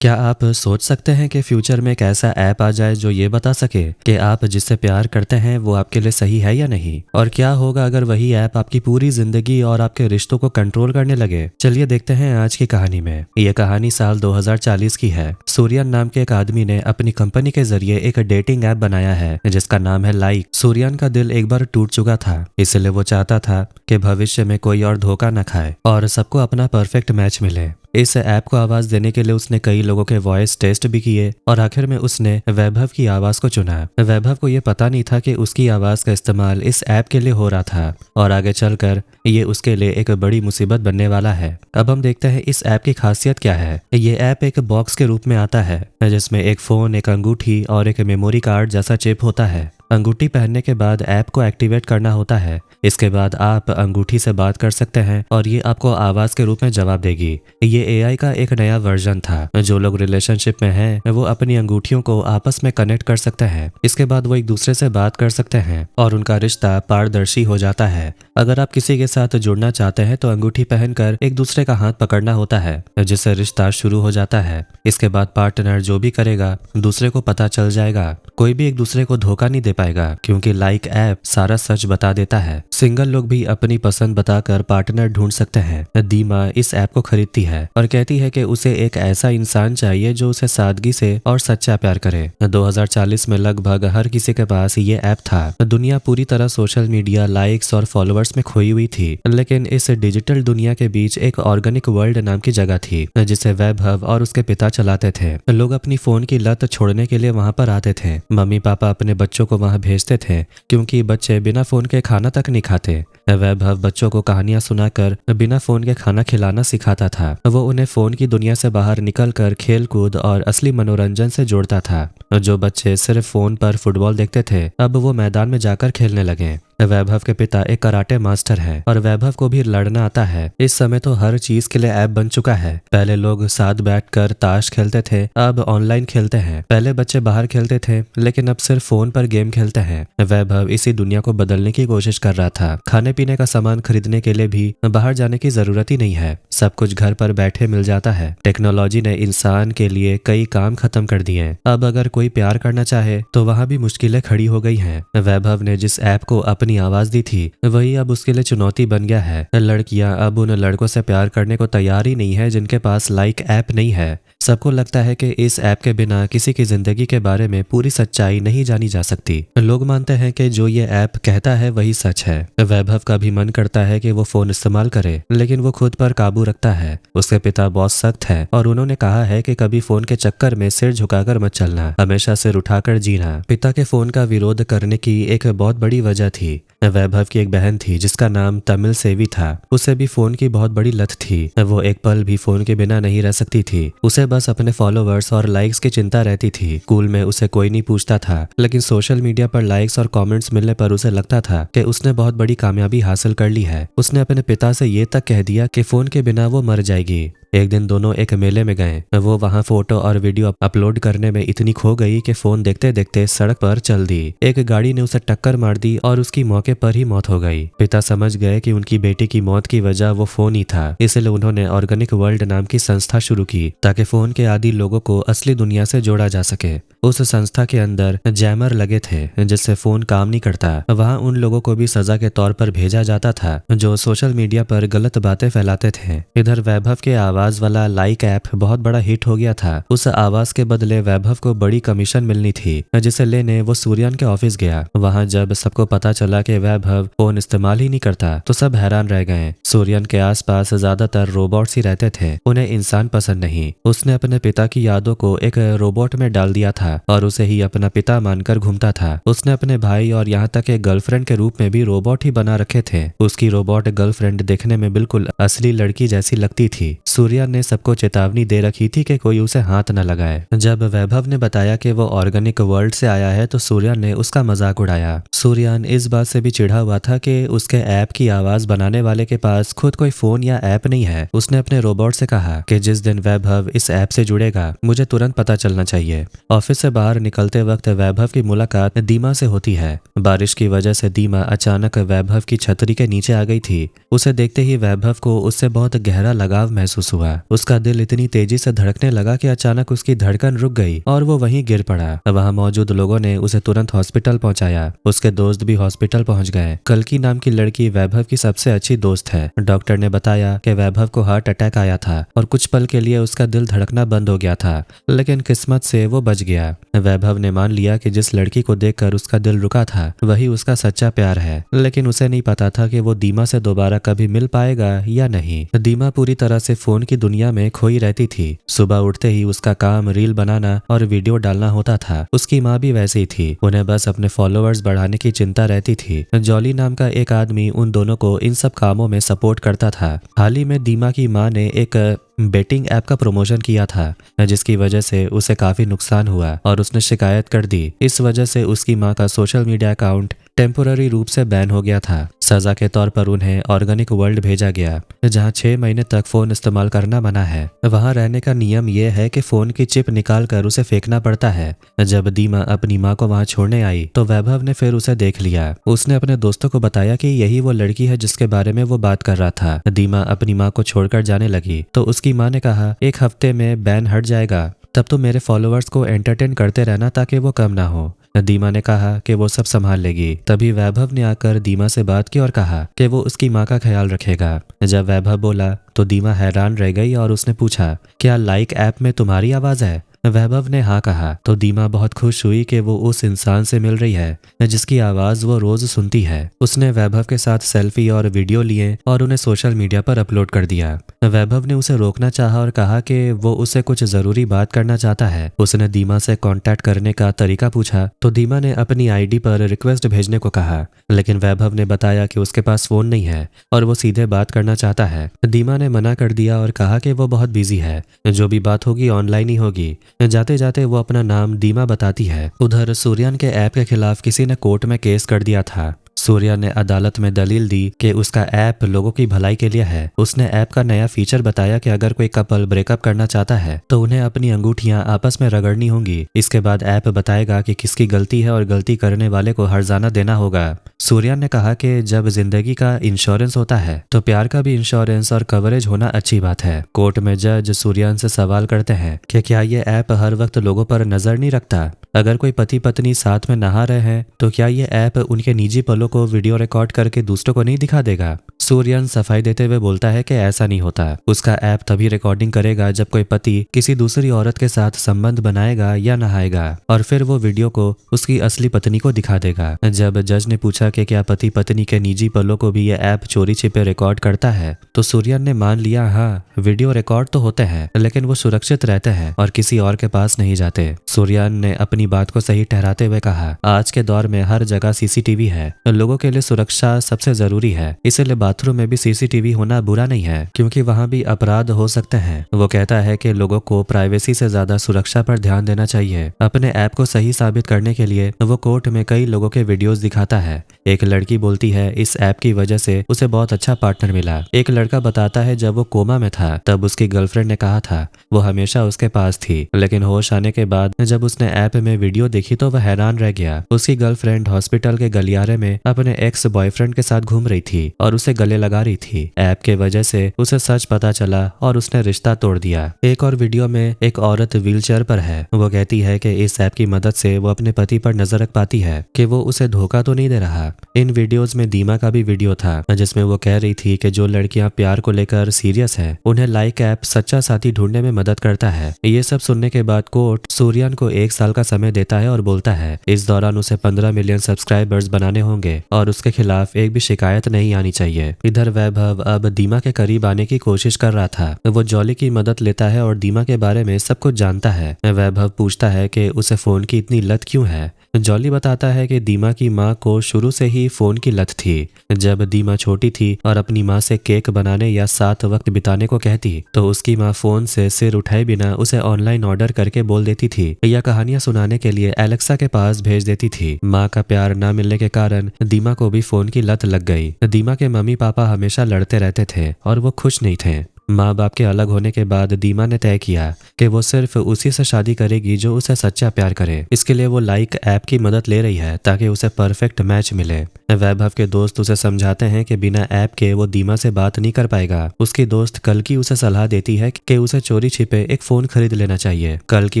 क्या आप सोच सकते हैं कि फ्यूचर में एक ऐसा ऐप आ जाए जो ये बता सके कि आप जिससे प्यार करते हैं वो आपके लिए सही है या नहीं? और क्या होगा अगर वही ऐप आपकी पूरी जिंदगी और आपके रिश्तों को कंट्रोल करने लगे? चलिए देखते हैं आज की कहानी में। ये कहानी साल 2040 की है। सूर्यन नाम के एक आदमी ने अपनी कंपनी के जरिए एक डेटिंग ऐप बनाया है जिसका नाम है लाइक। सूर्यन का दिल एक बार टूट चुका था, इसलिए वो चाहता था कि भविष्य में कोई और धोखा न खाए और सबको अपना परफेक्ट मैच मिले। इस ऐप को आवाज देने के लिए उसने कई लोगों के वॉइस टेस्ट भी किए और आखिर में उसने वैभव की आवाज को चुना। वैभव को यह पता नहीं था कि उसकी आवाज का इस्तेमाल इस ऐप के लिए हो रहा था और आगे चलकर ये उसके लिए एक बड़ी मुसीबत बनने वाला है। अब हम देखते हैं इस ऐप की खासियत क्या है। ये ऐप एक बॉक्स के रूप में आता है जिसमें एक फोन, एक अंगूठी और एक मेमोरी कार्ड जैसा चिप होता है। अंगूठी पहनने के बाद ऐप को एक्टिवेट करना होता है। इसके बाद आप अंगूठी से बात कर सकते हैं और ये आपको आवाज के रूप में जवाब देगी। ये एआई का एक नया वर्जन था। जो लोग रिलेशनशिप में हैं वो अपनी अंगूठियों को आपस में कनेक्ट कर सकते हैं। इसके बाद वो एक दूसरे से बात कर सकते हैं और उनका रिश्ता पारदर्शी हो जाता है। अगर आप किसी के साथ जुड़ना चाहते हैं तो अंगूठी पहनकर एक दूसरे का हाथ पकड़ना होता है जिससे रिश्ता शुरू हो जाता है। इसके बाद पार्टनर जो भी करेगा दूसरे को पता चल जाएगा। कोई भी एक दूसरे को धोखा नहीं दे पाएगा क्योंकि लाइक ऐप सारा सच बता देता है। सिंगल लोग भी अपनी पसंद बताकर पार्टनर ढूंढ सकते हैं। दीमा इस ऐप को खरीदती है और कहती है कि उसे एक ऐसा इंसान चाहिए जो उसे सादगी से और सच्चा प्यार करे। 2040 में लगभग हर किसी के पास ये ऐप था। दुनिया पूरी तरह सोशल मीडिया, लाइक्स और फॉलोअर्स में खोई हुई थी, लेकिन इस डिजिटल दुनिया के बीच एक ऑर्गेनिक वर्ल्ड नाम की जगह थी जिसे वैभव और उसके पिता चलाते थे। लोग अपनी फोन की लत छोड़ने के लिए वहां पर आते थे। मम्मी पापा अपने बच्चों को वहां भेजते थे क्योंकि बच्चे बिना फोन के खाना तक नहीं खाते। वैभव बच्चों को कहानियां सुनाकर बिना फोन के खाना खिलाना सिखाता था। वो उन्हें फोन की दुनिया से बाहर निकलकर खेल कूद और असली मनोरंजन से जोड़ता था। जो बच्चे सिर्फ फोन पर फुटबॉल देखते थे अब वो मैदान में जाकर खेलने लगे। वैभव के पिता एक कराटे मास्टर है और वैभव को भी लड़ना आता है। इस समय तो हर चीज के लिए ऐप बन चुका है। पहले लोग साथ बैठकर ताश खेलते थे, अब ऑनलाइन खेलते हैं। पहले बच्चे बाहर खेलते थे लेकिन अब सिर्फ फोन पर गेम खेलते हैं। वैभव इसी दुनिया को बदलने की कोशिश कर रहा था। खाने पीने का सामान खरीदने के लिए भी बाहर जाने की जरूरत ही नहीं है, सब कुछ घर पर बैठे मिल जाता है। टेक्नोलॉजी ने इंसान के लिए कई काम खत्म कर दिए। अब अगर कोई प्यार करना चाहे तो वहां भी मुश्किलें खड़ी हो गई हैं। वैभव ने जिस ऐप को अपनी आवाज दी थी वही अब उसके लिए चुनौती बन गया है। लड़कियां अब उन लड़कों से प्यार करने को तैयार ही नहीं है जिनके पास लाइक ऐप नहीं है। सबको लगता है कि इस ऐप के बिना किसी की जिंदगी के बारे में पूरी सच्चाई नहीं जानी जा सकती। लोग मानते हैं कि जो ये ऐप कहता है वही सच है। वैभव का भी मन करता है कि वो फोन इस्तेमाल करे, लेकिन वो खुद पर काबू रखता है। उसके पिता बहुत सख्त है और उन्होंने कहा है कि कभी फोन के चक्कर में सिर झुकाकर मत चलना, हमेशा सिर उठाकर जीना। पिता के फोन का विरोध करने की एक बहुत बड़ी वजह थी। वैभव की एक बहन थी जिसका नाम तमिल सेवी था। उसे भी फोन की बहुत बड़ी लत थी। वो एक पल भी फोन के बिना नहीं रह सकती थी। उसे बस अपने फॉलोअर्स और लाइक्स की चिंता रहती थी। स्कूल में उसे कोई नहीं पूछता था, लेकिन सोशल मीडिया पर लाइक्स और कमेंट्स मिलने पर उसे लगता था कि उसने बहुत बड़ी कामयाबी हासिल कर ली है। उसने अपने पिता से ये तक कह दिया कि फोन के बिना वो मर जाएगी। एक दिन दोनों एक मेले में गए। वो वहां फोटो और वीडियो अपलोड करने में इतनी खो गई कि फोन देखते देखते सड़क पर चल दी। एक गाड़ी ने उसे टक्कर मार दी और उसकी मौके पर ही मौत हो गई। पिता समझ गए कि उनकी बेटी की मौत की वजह वो फोन ही था, इसलिए उन्होंने ऑर्गेनिक वर्ल्ड नाम की संस्था शुरू की ताकि फोन के आदी लोगों को असली दुनिया से जोड़ा जा सके। उस संस्था के अंदर जैमर लगे थे जिससे फोन काम नहीं करता। वहां उन लोगों को भी सजा के तौर पर भेजा जाता था जो सोशल मीडिया पर गलत बातें फैलाते थे। इधर वैभव के आवाज वाला लाइक ऐप बहुत बड़ा हिट हो गया था। उस आवाज के बदले वैभव को बड़ी कमीशन मिलनी थी, जिसे लेने वो सूर्यन के ऑफिस गया। वहां जब सबको पता चला कि वैभव फोन इस्तेमाल ही नहीं करता तो सब हैरान रह गए। सूर्यन के आसपास ज्यादातर रोबोट्स ही रहते थे, उन्हें इंसान पसंद नहीं। उसने अपने पिता की यादों को एक रोबोट में डाल दिया था और उसे ही अपना पिता मानकर घूमता था। उसने अपने भाई और यहाँ तक एक गर्लफ्रेंड के रूप में भी रोबोट ही बना रखे थे। उसकी रोबोट गर्लफ्रेंड देखने में बिल्कुल असली लड़की जैसी लगती थी। सूर्यन ने सबको चेतावनी दे रखी थी कि कोई उसे हाथ न लगाए। जब वैभव ने बताया कि वो ऑर्गेनिक वर्ल्ड से आया है तो सूर्यन ने उसका मजाक उड़ाया। सूर्यन इस बात से भी चिढ़ा हुआ था कि उसके ऐप की आवाज बनाने वाले के पास खुद कोई फोन या ऐप नहीं है। उसने अपने रोबोट से कहा कि जिस दिन वैभव इस ऐप से जुड़ेगा मुझे तुरंत पता चलना चाहिए। ऑफिस से बाहर निकलते वक्त वैभव की मुलाकात दीमा से होती है। बारिश की वजह से दीमा अचानक वैभव की छतरी के नीचे आ गई थी। उसे देखते ही वैभव को उससे बहुत गहरा लगाव महसूस हुआ। हुआ। उसका दिल इतनी तेजी से धड़कने लगा कि अचानक उसकी धड़कन रुक गई और वो वहीं गिर पड़ा। वहां मौजूद लोगों ने उसे तुरंत हॉस्पिटल पहुंचाया। उसके दोस्त भी हॉस्पिटल पहुंच गए। कल्कि नाम की लड़की वैभव की सबसे अच्छी दोस्त है। डॉक्टर ने बताया कि वैभव को हार्ट अटैक आया था और कुछ पल के लिए उसका दिल धड़कना बंद हो गया था, लेकिन किस्मत से वो बच गया। वैभव ने मान लिया कि जिस लड़की को देखकर उसका दिल रुका था वही उसका सच्चा प्यार है, लेकिन उसे नहीं पता था कि वो दीमा से दोबारा कभी मिल पाएगा या नहीं। दीमा पूरी तरह से फोन की दुनिया में खोई रहती थी। सुबह उठते ही उसका काम रील बनाना और वीडियो डालना होता था। उसकी माँ भी वैसी थी, उन्हें बस अपने फॉलोअर्स बढ़ाने की चिंता रहती थी। जॉली नाम का एक आदमी उन दोनों को इन सब कामों में सपोर्ट करता था। हाल ही में दीमा की माँ ने एक बेटिंग ऐप का प्रमोशन किया था, जिसकी वजह से उसे काफी नुकसान हुआ और उसने शिकायत कर दी। इस वजह से उसकी माँ का सोशल मीडिया अकाउंट टेम्पोररी रूप से बैन हो गया था। सजा के तौर पर उन्हें ऑर्गेनिक वर्ल्ड भेजा गया, जहां 6 महीने तक फोन इस्तेमाल करना मना है। वहां रहने का नियम यह है कि फोन की चिप निकाल कर उसे फेंकना पड़ता है। जब दीमा अपनी माँ को वहां छोड़ने आई तो वैभव ने फिर उसे देख लिया। उसने अपने दोस्तों को बताया कि यही वो लड़की है जिसके बारे में वो बात कर रहा था। दीमा अपनी माँ को छोड़कर जाने लगी तो उसकी माँ ने कहा, 1 हफ्ते में बैन हट जाएगा, तब तो मेरे फॉलोअर्स को एंटरटेन करते रहना ताकि वो कम ना हो। दीमा ने कहा कि वो सब संभाल लेगी। तभी वैभव ने आकर दीमा से बात की और कहा कि वो उसकी माँ का ख्याल रखेगा। जब वैभव बोला तो दीमा हैरान रह गई और उसने पूछा, क्या लाइक ऐप में तुम्हारी आवाज है? वैभव ने हाँ कहा तो दीमा बहुत खुश हुई कि वो उस इंसान से मिल रही है जिसकी आवाज वो रोज सुनती है। उसने वैभव के साथ सेल्फी और वीडियो लिए और उन्हें सोशल मीडिया पर अपलोड कर दिया। वैभव ने उसे रोकना चाहा और कहा कि वो उसे कुछ जरूरी बात करना चाहता है। उसने दीमा से कांटेक्ट करने का तरीका पूछा तो दीमा ने अपनी आईडी पर रिक्वेस्ट भेजने को कहा, लेकिन वैभव ने बताया कि उसके पास फोन नहीं है और वो सीधे बात करना चाहता है। दीमा ने मना कर दिया और कहा कि वो बहुत बिजी है, जो भी बात होगी ऑनलाइन ही होगी। जाते जाते वो अपना नाम दीमा बताती है। उधर सूर्यन के ऐप के खिलाफ किसी ने कोर्ट में केस कर दिया था। सूर्या ने अदालत में दलील दी कि उसका ऐप लोगों की भलाई के लिए है। उसने ऐप का नया फीचर बताया कि अगर कोई कपल ब्रेकअप करना चाहता है तो उन्हें अपनी अंगूठियां आपस में रगड़नी होंगी। इसके बाद ऐप बताएगा कि किसकी गलती है और गलती करने वाले को हर्जाना देना होगा। सूर्या ने कहा कि जब जिंदगी का इंश्योरेंस होता है तो प्यार का भी इंश्योरेंस और कवरेज होना अच्छी बात है। कोर्ट में जज सूर्यान से सवाल करते हैं कि क्या ये ऐप हर वक्त लोगों पर नजर नहीं रखता? अगर कोई पति पत्नी साथ में नहा रहे हैं तो क्या ये ऐप उनके निजी पलों को वीडियो रिकॉर्ड करके दूसरों को नहीं दिखा देगा? सूर्यन सफाई देते हुए बोलता है कि ऐसा नहीं होता। उसका ऐप तभी रिकॉर्डिंग करेगा जब कोई पति किसी दूसरी औरत के साथ संबंध बनाएगा या नहाएगा और फिर वो वीडियो को उसकी असली पत्नी को दिखा देगा। जब जज ने पूछा कि क्या पति पत्नी के निजी पलों को भी ये ऐप चोरी छिपे रिकॉर्ड करता है तो सूर्यन ने मान लिया, हाँ वीडियो रिकॉर्ड तो होते हैं लेकिन वो सुरक्षित रहते हैं और किसी और के पास नहीं जाते। सूर्यन ने अपनी बात को सही ठहराते हुए कहा, आज के दौर में हर जगह सीसीटीवी है, लोगों के लिए सुरक्षा सबसे जरूरी है, इसलिए बाथरूम में भी सीसीटीवी होना बुरा नहीं है क्योंकि वहाँ भी अपराध हो सकते हैं। वो कहता है कि लोगों को प्राइवेसी से ज्यादा सुरक्षा पर ध्यान देना चाहिए। अपने ऐप को सही साबित करने के लिए वो कोर्ट में कई लोगों के वीडियोस दिखाता है। एक लड़की बोलती है इस ऐप की वजह से उसे बहुत अच्छा पार्टनर मिला। एक लड़का बताता है जब वो कोमा में था तब उसकी गर्लफ्रेंड ने कहा था वो हमेशा उसके पास थी, लेकिन होश आने के बाद जब उसने ऐप में वीडियो देखी तो वह हैरान रह गया। उसकी गर्लफ्रेंड हॉस्पिटल के गलियारे में अपने एक्स बॉयफ्रेंड के साथ घूम रही थी और उसे गले लगा रही थी। ऐप के वजह से उसे सच पता चला और उसने रिश्ता तोड़ दिया। एक और वीडियो में एक औरत व्हीलचेयर पर है। वो कहती है कि इस ऐप की मदद से वो अपने पति पर नजर रख पाती है कि वो उसे धोखा तो नहीं दे रहा। इन वीडियोस में दीमा का भी वीडियो था जिसमें वो कह रही थी कि जो लड़कियां प्यार को लेकर सीरियस है उन्हें लाइक ऐप सच्चा साथी ढूंढने में मदद करता है। ये सब सुनने के बाद कोर्ट सूर्यन को 1 साल का समय देता है और बोलता है इस दौरान उसे 15 मिलियन सब्सक्राइबर्स बनाने होंगे और उसके खिलाफ एक भी शिकायत नहीं आनी चाहिए। इधर वैभव अब दीमा के करीब आने की कोशिश कर रहा था। वो जॉली की मदद लेता है और दीमा के बारे में सब कुछ जानता है। वैभव पूछता है कि उसे फोन की इतनी लत क्यों है। जॉली बताता है कि दीमा की माँ को शुरू से ही फोन की लत थी। जब दीमा छोटी थी और अपनी माँ से केक बनाने या साथ वक्त बिताने को कहती तो उसकी माँ फोन से सिर उठाए बिना उसे ऑनलाइन ऑर्डर करके बोल देती थी या कहानियां सुनाने के लिए एलेक्सा के पास भेज देती थी। माँ का प्यार न मिलने के कारण दीमा को भी फोन की लत लग गई। दीमा के मम्मी पापा हमेशा लड़ते रहते थे और वो खुश नहीं थे। माँ बाप के अलग होने के बाद दीमा ने तय किया कि वो सिर्फ उसी से शादी करेगी जो उसे सच्चा प्यार करे। इसके लिए वो लाइक ऐप की मदद ले रही है ताकि उसे परफेक्ट मैच मिले। वैभव के दोस्त उसे समझाते हैं कि बिना ऐप के वो दीमा से बात नहीं कर पाएगा। उसकी दोस्त कल्कि उसे सलाह देती है कि उसे चोरी छिपे एक फोन खरीद लेना चाहिए। कल्कि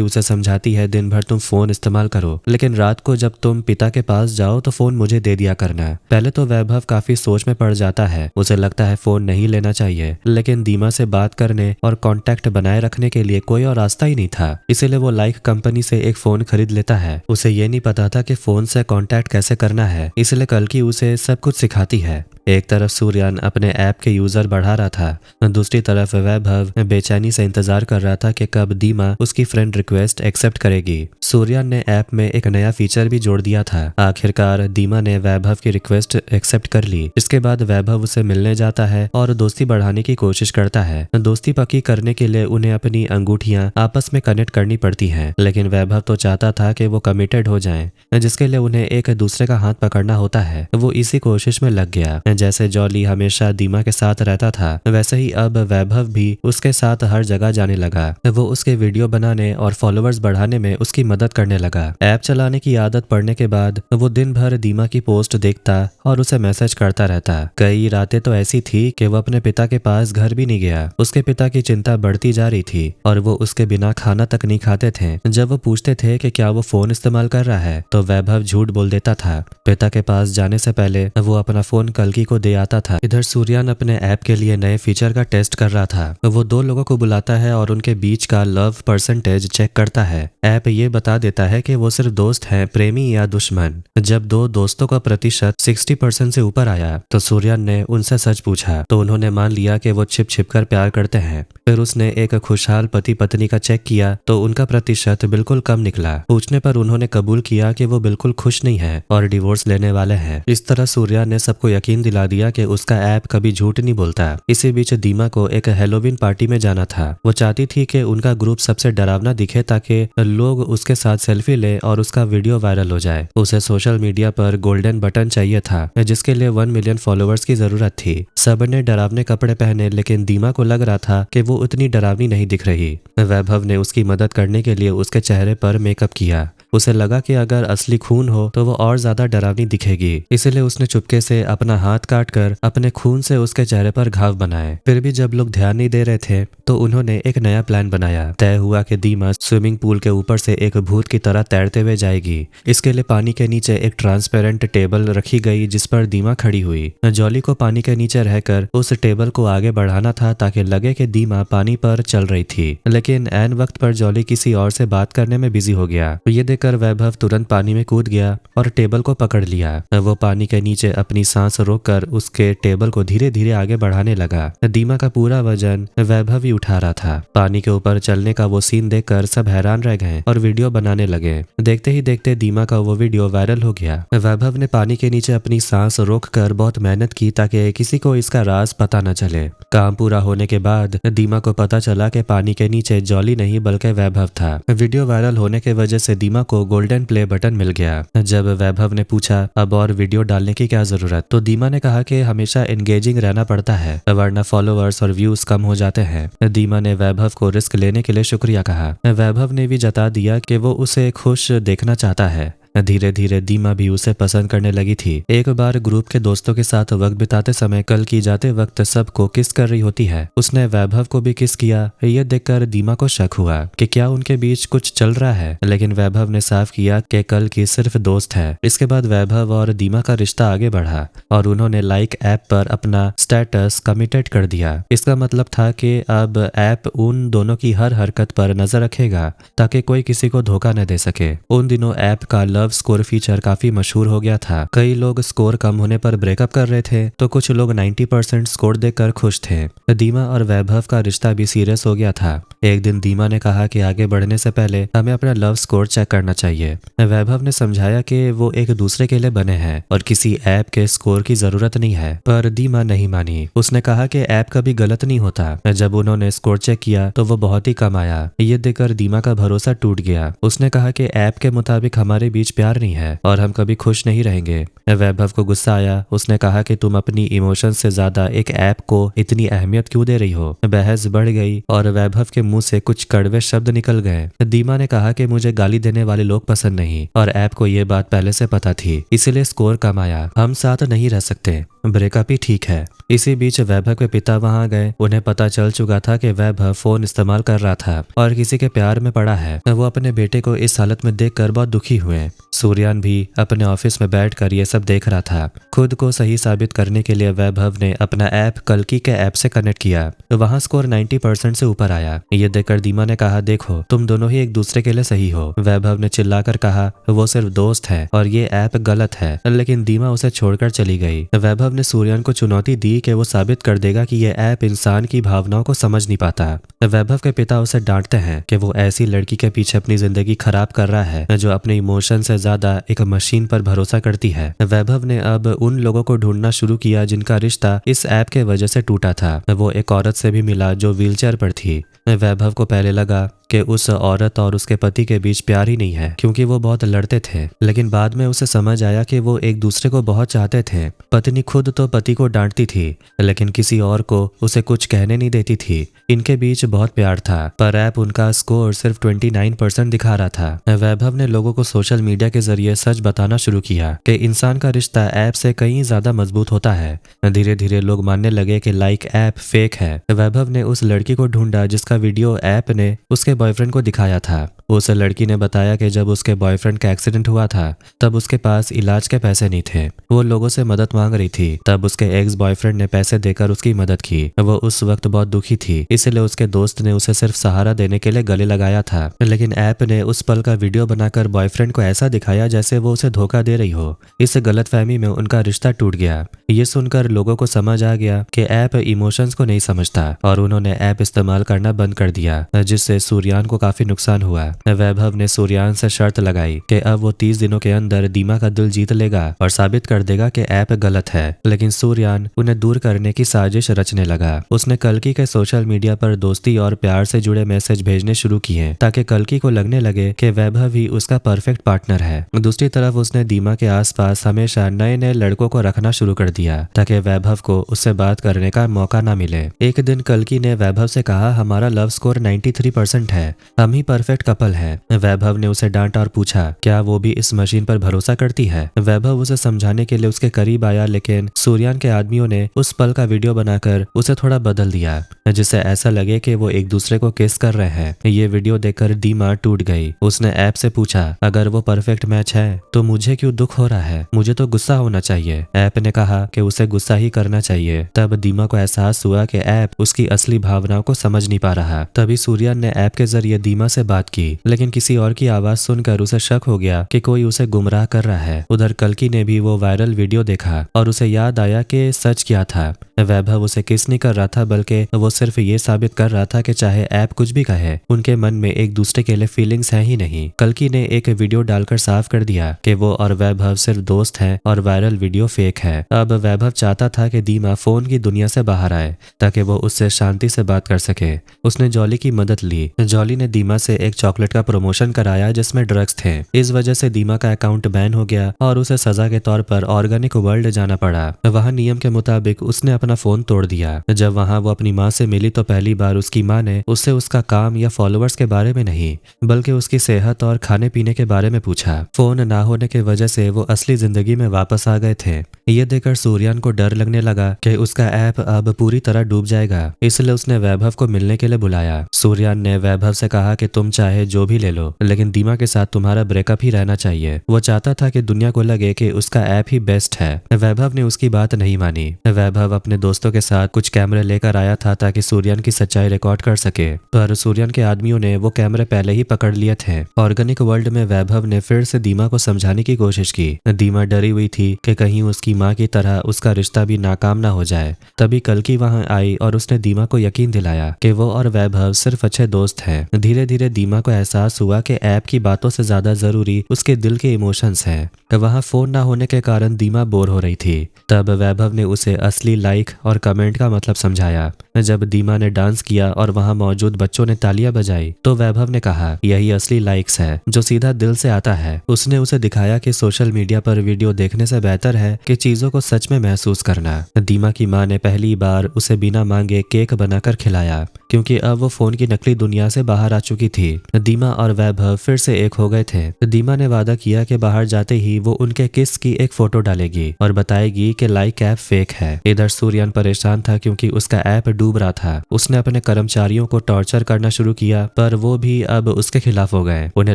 उसे समझाती है दिन भर तुम फोन इस्तेमाल करो, लेकिन रात को जब तुम पिता के पास जाओ तो फोन मुझे दे दिया करना। पहले तो वैभव काफी सोच में पड़ जाता है। उसे लगता है फोन नहीं लेना चाहिए, लेकिन दीमा से बात करने और कांटेक्ट बनाए रखने के लिए कोई और रास्ता ही नहीं था। इसीलिए वो लाइक कंपनी से एक फोन खरीद लेता है। उसे ये नहीं पता था कि फोन से कांटेक्ट कैसे करना है, इसलिए कल्कि उसे सब कुछ सिखाती है। एक तरफ सूर्यान अपने ऐप के यूजर बढ़ा रहा था, दूसरी तरफ वैभव बेचैनी से इंतजार कर रहा था कि कब दीमा उसकी फ्रेंड रिक्वेस्ट एक्सेप्ट करेगी। सूर्यान ने ऐप में एक नया फीचर भी जोड़ दिया था। आखिरकार दीमा ने वैभव की रिक्वेस्ट एक्सेप्ट कर ली। इसके बाद वैभव उसे मिलने जाता है और दोस्ती बढ़ाने की कोशिश करता है। दोस्ती पक्की करने के लिए उन्हें अपनी अंगूठियां आपस में कनेक्ट करनी पड़ती हैं, लेकिन वैभव तो चाहता था कि वो कमिटेड हो जाएं, जिसके लिए उन्हें एक दूसरे का हाथ पकड़ना होता है। वो इसी कोशिश में लग गया। जैसे जॉली हमेशा दीमा के साथ रहता था, वैसे ही अब वैभव भी उसके साथ हर जगह जाने लगा। वो उसके वीडियो बनाने और फॉलोअर्स बढ़ाने में उसकी मदद करने लगा। ऐप चलाने की आदत पड़ने के बाद वो दिन भर दीमा की पोस्ट देखता और उसे मैसेज करता रहता। कई रातें तो ऐसी थी कि वो अपने पिता के पास घर भी नहीं गया। उसके पिता की चिंता बढ़ती जा रही थी और वो उसके बिना खाना तक नहीं खाते थे। जब वो पूछते थे कि क्या वो फोन इस्तेमाल कर रहा है, तो वैभव झूठ बोल देता था। पिता के पास जाने से पहले वो अपना फोन कल्कि को दे आता था। इधर सूर्यान अपने ऐप के लिए नए फीचर का टेस्ट कर रहा था। वो दो लोगों को बुलाता है और उनके बीच का लव परसेंटेज चेक करता है। ऐप ये बता देता है कि वो सिर्फ दोस्त हैं, प्रेमी या दुश्मन। जब दो दोस्तों का प्रतिशत 60% से ऊपर आया तो सूर्यान ने उनसे सच पूछा, तो उन्होंने मान लिया कि वो छिप छिप कर प्यार करते हैं। फिर उसने एक खुशहाल पति पत्नी का चेक किया तो उनका प्रतिशत बिल्कुल कम निकला। पूछने पर उन्होंने कबूल किया कि वो बिल्कुल खुश नहीं है और डिवोर्स लेने वाले हैं। इस तरह सूर्यान ने सबको यकीन दिला दिया कि उसका ऐप कभी झूठ नहीं बोलता। इसी बीच दीमा को एक हेलोवीन पार्टी में जाना था। वो चाहती थी कि उनका ग्रुप सबसे डरावना दिखे ताकि लोग उसके साथ सेल्फी ले और उसका वीडियो वायरल हो जाए। उसे सोशल मीडिया पर गोल्डन बटन चाहिए था, जिसके लिए 1 मिलियन फॉलोअर्स की जरूरत थी। सबने डरावने कपड़े पहने, लेकिन दीमा को लग रहा था कि वो उतनी डरावनी नहीं दिख रही। वैभव ने उसकी मदद करने के लिए उसके चेहरे पर मेकअप किया। उसे लगा कि अगर असली खून हो तो वो और ज्यादा डरावनी दिखेगी, इसलिए उसने चुपके से अपना हाथ काट कर अपने खून से उसके चेहरे पर घाव बनाए। फिर भी जब लोग ध्यान नहीं दे रहे थे तो उन्होंने एक नया प्लान बनाया। तय हुआ कि दीमा स्विमिंग पूल के ऊपर से एक भूत की तरह तैरते हुए जाएगी। इसके लिए पानी के नीचे एक ट्रांसपेरेंट टेबल रखी गई जिस पर दीमा खड़ी हुई। जॉली को पानी के नीचे रहकर उस टेबल को आगे बढ़ाना था ताकि लगे कि दीमा पानी पर चल रही थी, लेकिन ऐन वक्त पर जॉली किसी और से बात करने में बिजी हो गया। ये देखकर वैभव तुरंत पानी में कूद गया और टेबल को पकड़ लिया। वो पानी के नीचे अपनी सांस रोककर उसके टेबल को धीरे धीरे आगे बढ़ाने लगा। दीमा का पूरा वजन वैभव ही उठा रहा था। पानी के ऊपर चलने का वो सीन देखकर सब हैरान रह गए और वीडियो बनाने लगे। देखते ही देखते दीमा का वो वीडियो वायरल हो गया। वैभव ने पानी के नीचे अपनी सांस रोककर बहुत मेहनत की ताकि किसी को इसका राज पता न चले। काम पूरा होने के बाद दीमा को पता चला कि पानी के नीचे जॉली नहीं बल्कि वैभव था। वीडियो वायरल होने की वजह से दीमा को गोल्डन प्ले बटन मिल गया। जब वैभव ने पूछा अब और वीडियो डालने की क्या जरूरत, तो दीमा ने कहा कि हमेशा एंगेजिंग रहना पड़ता है वरना फॉलोअर्स और व्यूज कम हो जाते हैं। दीमा ने वैभव को रिस्क लेने के लिए शुक्रिया कहा। वैभव ने भी जता दिया कि वो उसे खुश देखना चाहता है। धीरे धीरे दीमा भी उसे पसंद करने लगी थी। एक बार ग्रुप के दोस्तों के साथ वक्त बिताते समय कल्कि जाते वक्त सबको किस कर रही होती है। उसने वैभव को भी किस किया। ये देखकर दीमा को शक हुआ कि क्या उनके बीच कुछ चल रहा है, लेकिन वैभव ने साफ किया कि कल्कि सिर्फ दोस्त है। इसके बाद वैभव और दीमा का रिश्ता आगे बढ़ा और उन्होंने लाइक ऐप पर अपना स्टेटस कमिटेड कर दिया। इसका मतलब था कि अब ऐप उन दोनों की हर हरकत पर नजर रखेगा ताकि कोई किसी को धोखा न दे सके। उन दिनों ऐप का लव स्कोर फीचर काफी मशहूर हो गया था। कई लोग स्कोर कम होने पर ब्रेकअप कर रहे थे तो कुछ लोग 90% स्कोर देखकर खुश थे। दीमा और वैभव का रिश्ता भी सीरियस हो गया था। एक दिन दीमा ने कहा कि आगे बढ़ने से पहले हमें अपना लव स्कोर चेक करना चाहिए। वैभव ने समझाया कि वो एक दूसरे के लिए बने हैं और किसी ऐप के स्कोर की जरूरत नहीं है, पर दीमा नहीं मानी। उसने कहा कि ऐप कभी गलत नहीं होता। जब उन्होंने स्कोर चेक किया तो वो बहुत ही कम आया। ये देखकर दीमा का भरोसा टूट गया। उसने कहा कि ऐप के मुताबिक हमारे बीच बीच प्यार नहीं है और हम कभी खुश नहीं रहेंगे। वैभव को गुस्सा आया। उसने कहा कि तुम अपनी इमोशन से ज्यादा एक ऐप को इतनी अहमियत क्यों दे रही हो। बहस बढ़ गई और वैभव के मुंह से कुछ कड़वे शब्द निकल गए। दीमा ने कहा कि मुझे गाली देने वाले लोग पसंद नहीं और ऐप को ये बात पहले से पता थी, इसलिए स्कोर कम आया। हम साथ नहीं रह सकते, ब्रेकअप ही ठीक है। इसी बीच वैभव के पिता वहां गए। उन्हें पता चल चुका था कि वैभव फोन इस्तेमाल कर रहा था और किसी के प्यार में पड़ा है। वो अपने बेटे को इस हालत में देखकर बहुत दुखी हुए। सूर्यान भी अपने ऑफिस में बैठकर ये सब देख रहा था। खुद को सही साबित करने के लिए वैभव ने अपना ऐप कल्कि के ऐप से कनेक्ट किया। वहां स्कोर 90% से ऊपर आया। ये देखकर दीमा ने कहा, देखो तुम दोनों ही एक दूसरे के लिए सही हो। वैभव ने चिल्लाकर कहा, वो सिर्फ दोस्त है और ये ऐप गलत है। लेकिन दीमा उसे छोड़कर चली गई। वैभव ने सूर्यान को चुनौती दी कि वो साबित कर देगा कि ये ऐप इंसान की भावनाओं को समझ नहीं पाता। वैभव के पिता उसे डांटते हैं कि वो ऐसी लड़की के पीछे अपनी जिंदगी खराब कर रहा है जो अपने इमोशन से ज्यादा एक मशीन पर भरोसा करती है। वैभव ने अब उन लोगों को ढूंढना शुरू किया जिनका रिश्ता इस ऐप के वजह से टूटा था। वो एक औरत से भी मिला जो व्हीलचेयर पर थी। वैभव को पहले लगा कि उस औरत और उसके पति के बीच प्यार ही नहीं है क्योंकि वो बहुत लड़ते थे, लेकिन बाद में उसे समझ आया कि वो एक दूसरे को बहुत चाहते थे। पत्नी खुद तो पति को डांटती थी लेकिन किसी और को उसे कुछ कहने नहीं देती थी। इनके बीच बहुत प्यार था, पर ऐप उनका स्कोर सिर्फ 29% दिखा रहा था। वैभव ने लोगों को सोशल मीडिया के जरिए सच बताना शुरू किया कि इंसान का रिश्ता ऐप से कहीं ज्यादा मजबूत होता है। धीरे धीरे लोग मानने लगे कि लाइक ऐप फेक है। वैभव ने उस लड़की को ढूंढा जिसका वीडियो ऐप ने उसके बॉयफ्रेंड को दिखाया था। उस लड़की ने बताया कि जब उसके बॉयफ्रेंड का एक्सीडेंट हुआ था तब उसके पास इलाज के पैसे नहीं थे। वो लोगों से मदद मांग रही थी। तब उसके एक्स बॉयफ्रेंड ने पैसे देकर उसकी मदद की। वो उस वक्त बहुत दुखी थी, इसलिए उसके दोस्त ने उसे सिर्फ सहारा देने के लिए गले लगाया था। लेकिन ऐप ने उस पल का वीडियो बनाकर बॉयफ्रेंड को ऐसा दिखाया जैसे वो उसे धोखा दे रही हो। इस गलतफहमी में उनका रिश्ता टूट गया। ये सुनकर लोगों को समझ आ गया कि ऐप इमोशंस को नहीं समझता और उन्होंने ऐप इस्तेमाल करना बंद कर दिया, जिससे सूर्यान को काफी नुकसान हुआ। वैभव ने सूर्यान से शर्त लगाई कि अब वो 30 दिनों के अंदर दीमा का दिल जीत लेगा और साबित कर देगा कि ऐप गलत है। लेकिन सूर्यान उन्हें दूर करने की साजिश रचने लगा। उसने कल्कि के सोशल मीडिया पर दोस्ती और प्यार से जुड़े मैसेज भेजने शुरू किए ताकि कल्कि को लगने लगे कि वैभव ही उसका परफेक्ट पार्टनर है। दूसरी तरफ उसने दीमा के आसपास हमेशा नए नए लड़कों को रखना शुरू कर दिया ताकि वैभव को उससे बात करने का मौका ना मिले। एक दिन कल्कि ने वैभव से कहा, हमारा लव स्कोर 93% है, हम ही परफेक्ट कपल है। वैभव ने उसे डांटा और पूछा, क्या वो भी इस मशीन पर भरोसा करती है। वैभव उसे समझाने के लिए उसके करीब आया, लेकिन सूर्यान के आदमियों ने उस पल का वीडियो बनाकर उसे थोड़ा बदल दिया जिससे ऐसा लगे कि वो एक दूसरे को किस कर रहे हैं। ये वीडियो देखकर दीमा टूट गई। उसने ऐप से पूछा, अगर वो परफेक्ट मैच है तो मुझे क्यों दुख हो रहा है, मुझे तो गुस्सा होना चाहिए। ऐप ने कहा कि उसे गुस्सा ही करना चाहिए। तब दीमा को एहसास हुआ कि ऐप उसकी असली भावनाओं को समझ नहीं पा रहा। तभी सूर्यान ने ऐप के जरिए दीमा से बात की, लेकिन किसी और की आवाज सुनकर उसे शक हो गया कि कोई उसे गुमराह कर रहा है। उधर कल्कि ने भी वो वायरल वीडियो देखा और उसे याद आया कि सच क्या था। वैभव उसे किस नहीं कर रहा था, बल्कि वो सिर्फ ये साबित कर रहा था कि चाहे ऐप कुछ भी कहे, उनके मन में एक दूसरे के लिए फीलिंग्स है ही नहीं। कल्कि ने एक वीडियो डालकर साफ कर दिया कि वो और वैभव सिर्फ दोस्त हैं और वायरल वीडियो फेक है। अब वैभव चाहता था कि दीमा फोन की दुनिया से बाहर आए ताकि वो उससे शांति से बात कर सके। उसने जॉली की मदद ली। जॉली ने दीमा से एक चॉकलेट का प्रमोशन कराया जिसमें ड्रग्स थे। इस वजह से दीमा का अकाउंट बैन हो गया और उसे सजा के तौर पर ऑर्गेनिक वर्ल्ड जाना पड़ा। वहाँ नियम के मुताबिक उसने अपना फोन तोड़ दिया। जब वहाँ वो अपनी माँ से मिली तो पहली बार उसकी माँ ने उससे उसका काम या फॉलोअर्स के बारे में नहीं, बल्कि उसकी सेहत और खाने पीने के बारे में पूछा। फोन ना होने की वजह से वो असली जिंदगी में वापस आ गए थे। ये देखकर सूर्यान को डर लगने लगा कि उसका ऐप अब पूरी तरह डूब जाएगा, इसलिए उसने वैभव को मिलने के लिए बुलाया। सूर्यान ने वैभव से कहा कि तुम चाहे जो भी ले लो, लेकिन दीमा के साथ तुम्हारा ब्रेकअप ही रहना चाहिए। वो चाहता था कि दुनिया को लगे कि उसका ऐप ही बेस्ट है। वैभव ने उसकी बात नहीं मानी। वैभव अपने दोस्तों के साथ कुछ कैमरे लेकर आया था ताकि सूर्यान की सच्चाई रिकॉर्ड कर सके, पर सूर्यान के आदमियों ने वो कैमरे पहले ही पकड़ लिए थे। ऑर्गेनिक वर्ल्ड में वैभव ने फिर से दीमा को समझाने की कोशिश की। दीमा डरी हुई थी कि कहीं उसकी माँ की तरह उसका रिश्ता भी नाकाम ना हो जाए। तभी कल्कि वहां आई और उसने दीमा को यकीन दिलाया कि वो और और वैभव सिर्फ अच्छे दोस्त हैं। धीरे धीरे दीमा को एहसास हुआ कि ऐप की बातों से ज्यादा जरूरी उसके दिल के इमोशंस हैं। वहाँ फोन ना होने के कारण दीमा बोर हो रही थी। तब वैभव ने उसे असली लाइक और कमेंट का मतलब समझाया। जब दीमा ने डांस किया और वहाँ मौजूद बच्चों ने तालियां बजाई तो वैभव ने कहा, यही असली लाइक्स है जो सीधा दिल से आता है। उसने उसे दिखाया कि सोशल मीडिया पर वीडियो देखने से बेहतर है कि चीजों को सच में महसूस करना। दीमा की माँ ने पहली बार उसे बिना मांगे केक बनाकर खिलाया, क्योंकि अब वो फोन की नकली दुनिया से बाहर आ चुकी थी। दीमा और वैभव फिर से एक हो गए थे। दीमा ने वादा किया कि बाहर जाते ही वो उनके किस की एक फोटो डालेगी और बताएगी कि लाइक ऐप फेक है। इधर सूर्यान परेशान था क्योंकि उसका ऐप डूब रहा था। उसने अपने कर्मचारियों को टॉर्चर करना शुरू किया, पर वो भी अब उसके खिलाफ हो गए। उन्हें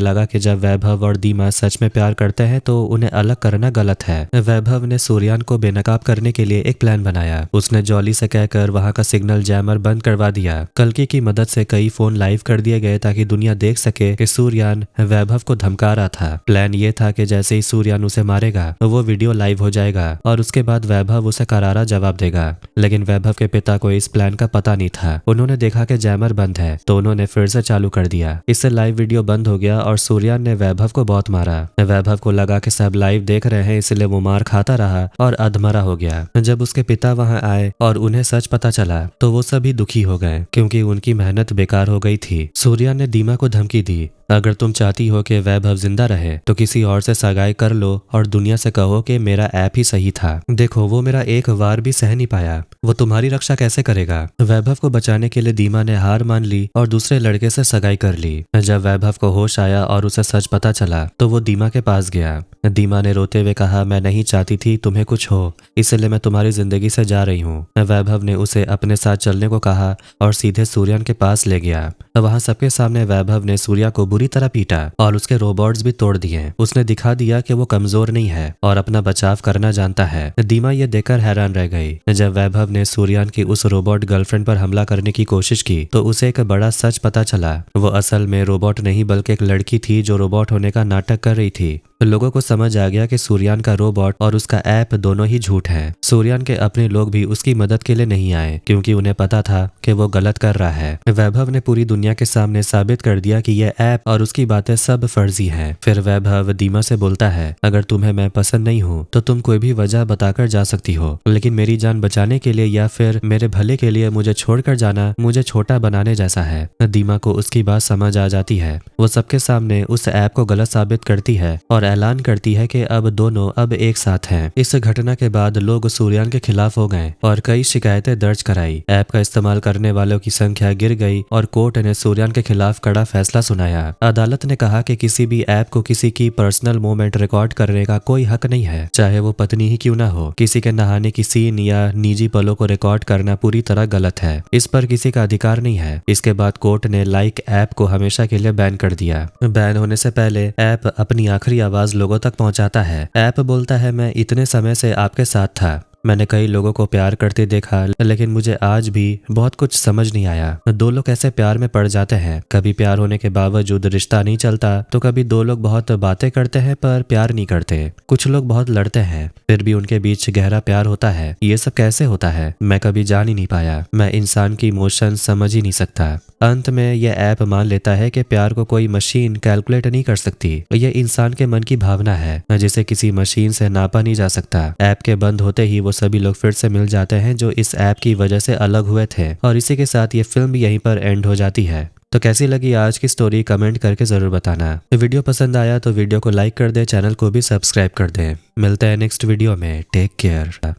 लगा कि जब वैभव और दीमा सच में प्यार करते हैं तो उन्हें अलग करना गलत है। वैभव ने सूर्यान को बेनकाब करने के लिए एक प्लान बनाया। उसने जॉली से कहकर वहां का सिग्नल जैमर बंद करवा दिया। कल्कि की मदद से कई फोन लाइव कर दिए गए ताकि दुनिया देख सके कि सूर्यान वैभव को धमका रहा था। प्लान ये था कि जैसे ही सूर्यान उसे मारेगा वो वीडियो लाइव हो जाएगा और उसके बाद वैभव उसे करारा जवाब देगा। लेकिन वैभव के पिता को इस प्लान का पता नहीं था। उन्होंने देखा कि जैमर बंद है तो उन्होंने फिर से चालू कर दिया। इससे लाइव वीडियो बंद हो गया और सूर्यान ने वैभव को बहुत मारा। वैभव को लगा कि सब लाइव देख रहे हैं, इसलिए वो मार खाता रहा और अधमरा हो गया। जब उसके पिता वहां आए और उन्हें सच पता चला तो वो सभी दुखी हो गए क्योंकि उनकी मेहनत बेकार हो गई थी। सूर्यान ने दीमा को धमकी दी, अगर तुम चाहती हो कि वैभव जिंदा रहे तो किसी और से सगाई कर लो और दुनिया से कहो कि मेरा ऐप ही सही था। देखो, वो मेरा एक वार भी सह नहीं पाया, वो तुम्हारी रक्षा कैसे करेगा। वैभव को बचाने के लिए दीमा ने हार मान ली और दूसरे लड़के से सगाई कर ली। जब वैभव को होश आया और उसे सच पता चला तो वो दीमा के पास गया। दीमा ने रोते हुए कहा, मैं नहीं चाहती थी तुम्हें कुछ हो, इसलिए मैं तुम्हारी जिंदगी से जा रही हूँ। वैभव ने उसे अपने साथ चलने को कहा और सीधे सूर्यान के पास ले गया। वहां सबके सामने वैभव ने सूर्या को बुरी तरह पीटा और उसके रोबोट्स भी तोड़ दिए। उसने दिखा दिया कि वो कमजोर नहीं है और अपना बचाव करना जानता है। दीमा ये देखकर हैरान रह गई। जब वैभव ने सूर्यान की उस रोबोट गर्लफ्रेंड पर हमला करने की कोशिश की तो उसे एक बड़ा सच पता चला। वो असल में रोबोट नहीं बल्कि एक लड़की थी जो रोबोट होने का नाटक कर रही थी। लोगों को समझ आ गया कि सूर्यान का रोबोट और उसका ऐप दोनों ही झूठ है। सूर्यान के अपने लोग भी उसकी मदद के लिए नहीं आए क्योंकि उन्हें पता था कि वो गलत कर रहा है। वैभव ने पूरी दुनिया के सामने साबित कर दिया कि यह ऐप और उसकी बातें सब फर्जी हैं। फिर वैभव दीमा से बोलता है, अगर तुम्हें मैं पसंद नहीं हूँ तो तुम कोई भी वजह बताकर जा सकती हो, लेकिन मेरी जान बचाने के लिए या फिर मेरे भले के लिए मुझे छोड़कर जाना मुझे छोटा बनाने जैसा है। दीमा को उसकी बात समझ आ जाती है। वो सबके सामने उस ऐप को गलत साबित करती है और ऐलान करती है कि अब दोनों अब एक साथ हैं। इस घटना के बाद लोग सूर्यान के खिलाफ हो गए और कई शिकायतें दर्ज कराई। ऐप का इस्तेमाल करने वालों की संख्या गिर गई और कोर्ट ने सूर्यान के खिलाफ कड़ा फैसला सुनाया। अदालत ने कहा कि किसी भी ऐप को किसी की पर्सनल मोमेंट रिकॉर्ड करने का कोई हक नहीं है, चाहे वो पत्नी ही क्यों ना हो। किसी के नहाने की सीन या निजी पलों को रिकॉर्ड करना पूरी तरह गलत है, इस पर किसी का अधिकार नहीं है। इसके बाद कोर्ट ने लाइक ऐप को हमेशा के लिए बैन कर दिया। बैन होने से पहले ऐप अपनी आखिरी आवाज लोगों तक पहुंचाता है। ऐप बोलता है, मैं इतने समय से आपके साथ था, मैंने कई लोगों को प्यार करते देखा, लेकिन मुझे आज भी बहुत कुछ समझ नहीं आया। दो लोग कैसे प्यार में पड़ जाते हैं। कभी प्यार होने के बावजूद रिश्ता नहीं चलता तो कभी दो लोग बहुत बातें करते हैं पर प्यार नहीं करते। कुछ लोग बहुत लड़ते हैं फिर भी उनके बीच गहरा प्यार होता है। ये सब कैसे होता है मैं कभी जान ही नहीं पाया। मैं इंसान की इमोशन समझ ही नहीं सकता। अंत में यह ऐप मान लेता है कि प्यार को कोई मशीन कैलकुलेट नहीं कर सकती। यह इंसान के मन की भावना है जिसे किसी मशीन से नापा नहीं जा सकता। ऐप के बंद होते ही वो सभी लोग फिर से मिल जाते हैं जो इस ऐप की वजह से अलग हुए थे और इसी के साथ ये फिल्म भी यहीं पर एंड हो जाती है। तो कैसी लगी आज की स्टोरी कमेंट करके जरूर बताना। वीडियो पसंद आया तो वीडियो को लाइक कर दे, चैनल को भी सब्सक्राइब कर दे। मिलते हैं नेक्स्ट वीडियो में। Take care.